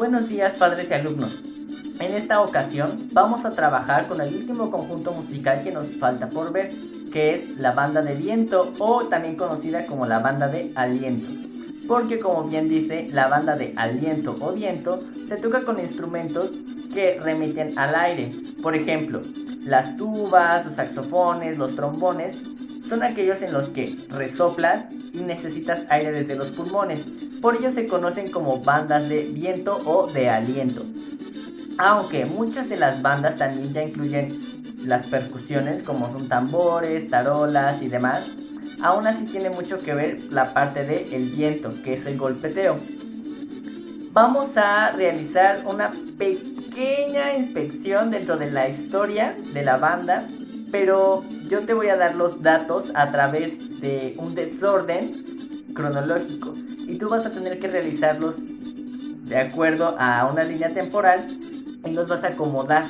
Buenos días, padres y alumnos. En esta ocasión vamos a trabajar con el último conjunto musical que nos falta por ver, que es la banda de viento o también conocida como la banda de aliento. Porque como bien dice, la banda de aliento o viento se toca con instrumentos que remiten al aire. Por ejemplo, las tubas, los saxofones, los trombones son aquellos en los que resoplas y necesitas aire desde los pulmones. Por ello se conocen como bandas de viento o de aliento. Aunque muchas de las bandas también ya incluyen las percusiones como son tambores, tarolas y demás, aún así tiene mucho que ver la parte del viento, que es el golpeteo. Vamos a realizar una pequeña inspección dentro de la historia de la banda, pero yo te voy a dar los datos a través de un desorden cronológico y tú vas a tener que realizarlos de acuerdo a una línea temporal y los vas a acomodar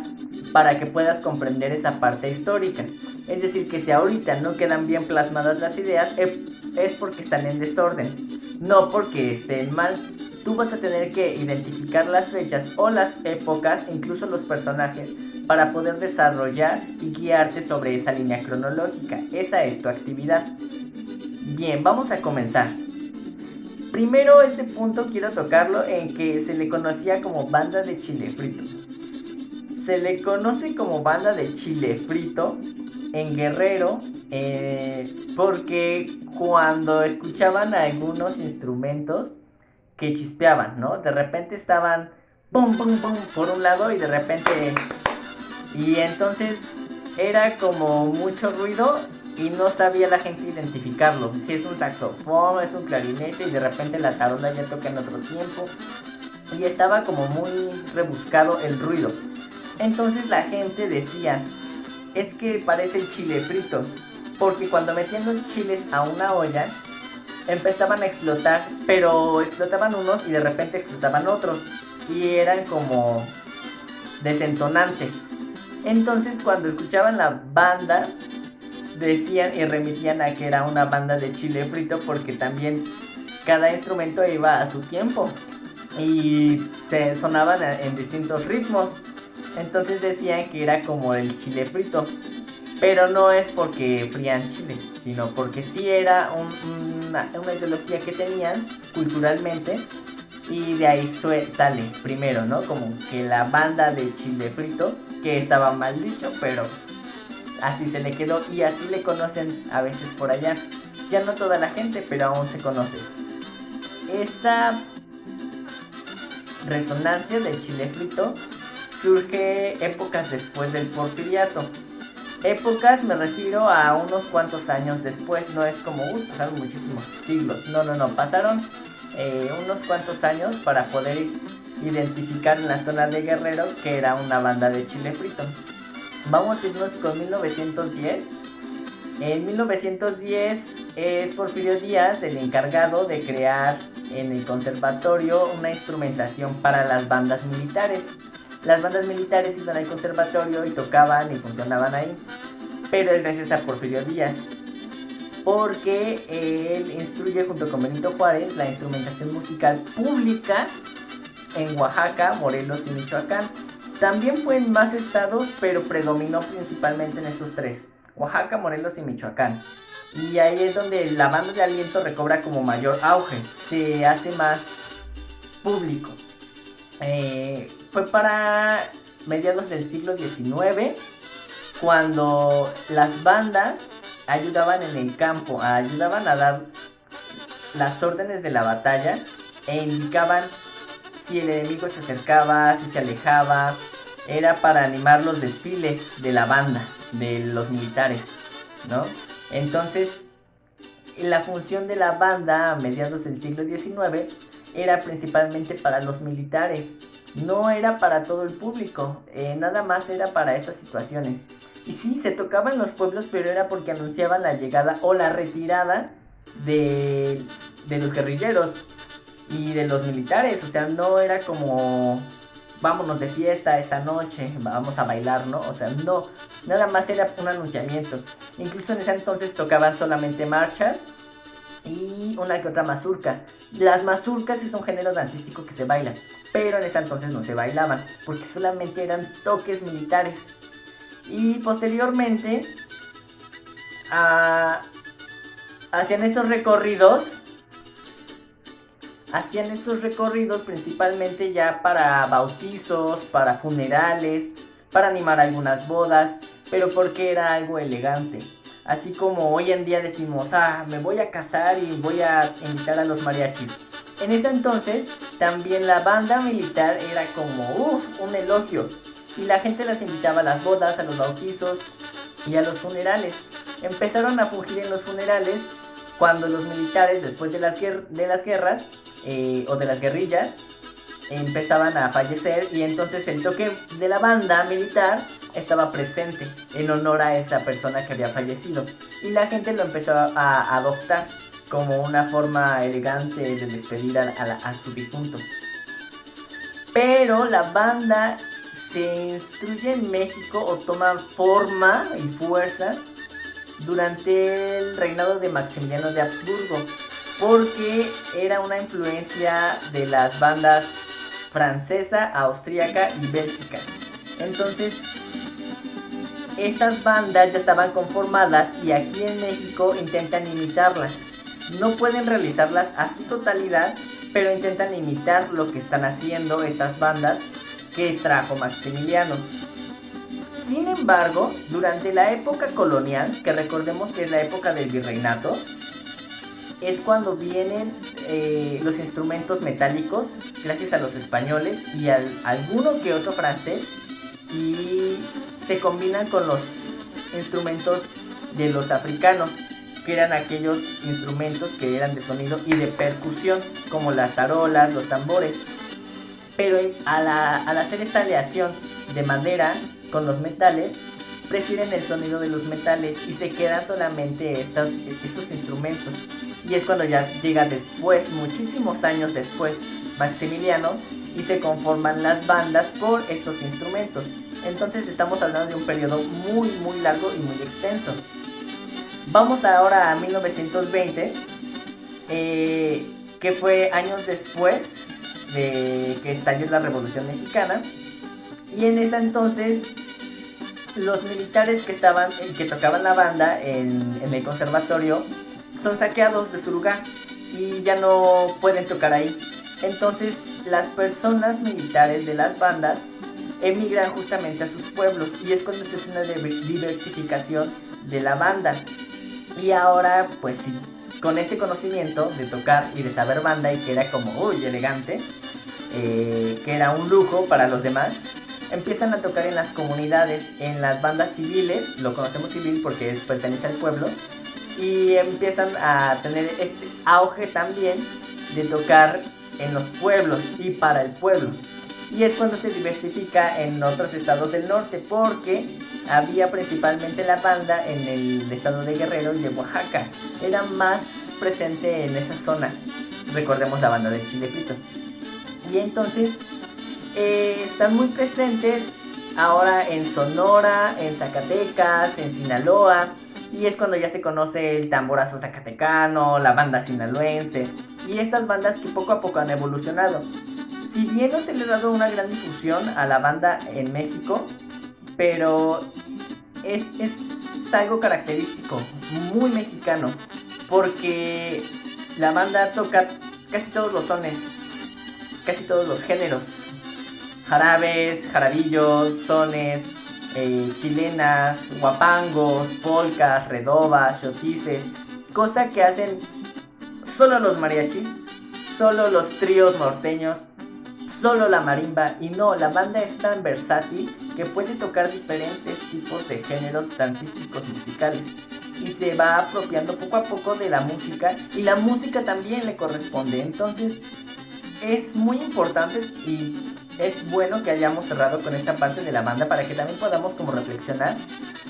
para que puedas comprender esa parte histórica. Es decir, que si ahorita no quedan bien plasmadas las ideas, es porque están en desorden, no porque estén mal. Tú vas a tener que identificar las fechas o las épocas, incluso los personajes, para poder desarrollar y guiarte sobre esa línea cronológica. Esa es tu actividad. Bien, vamos a comenzar. Primero, este punto quiero tocarlo en que se le conocía como banda de chile frito. Se le conoce como banda de chile frito en Guerrero porque cuando escuchaban algunos instrumentos que chispeaban, ¿no? De repente estaban pum pum pum por un lado y de repente y entonces era como mucho ruido y no sabía la gente identificarlo. Si es un saxofón, es un clarinete y de repente la tarola ya toca en otro tiempo. Y estaba como muy rebuscado el ruido. Entonces la gente decía, es que parece el chile frito. Porque cuando metían los chiles a una olla, empezaban a explotar, pero explotaban unos y de repente explotaban otros. Y eran como desentonantes. Entonces cuando escuchaban la banda, decían y remitían a que era una banda de chile frito porque también cada instrumento iba a su tiempo y se sonaban en distintos ritmos. Entonces decían que era como el chile frito. Pero no es porque frían chiles, sino porque sí era una ideología que tenían culturalmente y de ahí sale primero, ¿no? Como que la banda de chile frito, que estaba mal dicho, pero así se le quedó y así le conocen a veces por allá. Ya no toda la gente, pero aún se conoce. Esta resonancia del chile frito surge épocas después del porfiriato. Épocas me refiero a unos cuantos años después, no es como, pasaron muchísimos siglos, no, pasaron unos cuantos años para poder identificar en la zona de Guerrero que era una banda de chile frito. Vamos a irnos con 1910. En 1910 es Porfirio Díaz el encargado de crear en el conservatorio una instrumentación para las bandas militares. Las bandas militares iban al conservatorio y tocaban y funcionaban ahí, pero es gracias a Porfirio Díaz, porque él instruye junto con Benito Juárez la instrumentación musical pública en Oaxaca, Morelos y Michoacán. También fue en más estados, pero predominó principalmente en estos tres: Oaxaca, Morelos y Michoacán. Y ahí es donde la banda de aliento recobra como mayor auge, se hace más público. Fue para mediados del siglo XIX cuando las bandas ayudaban en el campo, ayudaban a dar las órdenes de la batalla e indicaban si el enemigo se acercaba, si se alejaba. Era para animar los desfiles de la banda, de los militares, ¿no? Entonces, la función de la banda a mediados del siglo XIX era principalmente para los militares, no era para todo el público, nada más era para estas situaciones. Y sí, se tocaba en los pueblos, pero era porque anunciaban la llegada o la retirada de los guerrilleros y de los militares. O sea, no era como vámonos de fiesta esta noche, vamos a bailar, ¿no? O sea, no, nada más era un anunciamiento. Incluso en ese entonces tocaban solamente marchas y una que otra mazurca. Las mazurcas es un género dancístico que se baila, pero en ese entonces no se bailaban, porque solamente eran toques militares. Y posteriormente ah, hacían estos recorridos. Hacían estos recorridos principalmente ya para bautizos, para funerales, para animar algunas bodas, pero porque era algo elegante. Así como hoy en día decimos, me voy a casar y voy a invitar a los mariachis. En ese entonces también la banda militar era como, un elogio. Y la gente las invitaba a las bodas, a los bautizos y a los funerales. Empezaron a fungir en los funerales cuando los militares, después de las guerras o de las guerrillas, empezaban a fallecer, y entonces el toque de la banda militar estaba presente en honor a esa persona que había fallecido, y la gente lo empezó a adoptar como una forma elegante de despedir a su difunto. Pero la banda se instruye en México o toma forma y fuerza durante el reinado de Maximiliano de Habsburgo, porque era una influencia de las bandas francesa, austríaca y bélgica. Entonces, estas bandas ya estaban conformadas y aquí en México intentan imitarlas. No pueden realizarlas a su totalidad, pero intentan imitar lo que están haciendo estas bandas que trajo Maximiliano. Sin embargo, durante la época colonial, que recordemos que es la época del virreinato, es cuando vienen los instrumentos metálicos, gracias a los españoles y a alguno que otro francés, y se combinan con los instrumentos de los africanos, que eran aquellos instrumentos que eran de sonido y de percusión, como las tarolas, los tambores. Pero al hacer esta aleación de madera con los metales, prefieren el sonido de los metales y se quedan solamente estos instrumentos. Y es cuando ya llega después, muchísimos años después, Maximiliano, y se conforman las bandas por estos instrumentos. Entonces estamos hablando de un periodo muy muy largo y muy extenso. Vamos ahora a 1920, que fue años después de que estalló la Revolución Mexicana, y en ese entonces los militares que tocaban la banda en el conservatorio son saqueados de su lugar y ya no pueden tocar ahí. Entonces las personas militares de las bandas emigran justamente a sus pueblos, y es cuando se hace una diversificación de la banda. Y ahora pues sí, con este conocimiento de tocar y de saber banda, y que era como elegante, que era un lujo para los demás, empiezan a tocar en las comunidades, en las bandas civiles, lo conocemos civil porque pertenece al pueblo, y empiezan a tener este auge también de tocar en los pueblos y para el pueblo. Y es cuando se diversifica en otros estados del norte, porque había principalmente la banda en el estado de Guerrero y de Oaxaca, era más presente en esa zona. Recordemos la banda del Chile Frito. Y entonces están muy presentes ahora en Sonora, en Zacatecas, en Sinaloa, y es cuando ya se conoce el tamborazo zacatecano, la banda sinaloense, y estas bandas que poco a poco han evolucionado. Si bien no se le ha dado una gran difusión a la banda en México, pero es algo característico, muy mexicano, porque la banda toca casi todos los tones, casi todos los géneros: jarabes, jarabillos, sones, chilenas, guapangos, polcas, redobas, chotices, cosa que hacen solo los mariachis, solo los tríos norteños, solo la marimba. Y no, la banda es tan versátil que puede tocar diferentes tipos de géneros dancísticos musicales, y se va apropiando poco a poco de la música, y la música también le corresponde. Entonces es muy importante y es bueno que hayamos cerrado con esta parte de la banda, para que también podamos como reflexionar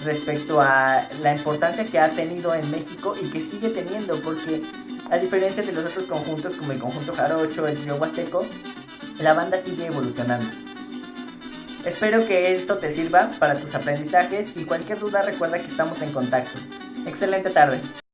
respecto a la importancia que ha tenido en México y que sigue teniendo, porque a diferencia de los otros conjuntos como el conjunto jarocho, el trío huasteco, la banda sigue evolucionando. Espero que esto te sirva para tus aprendizajes, y cualquier duda recuerda que estamos en contacto. Excelente tarde.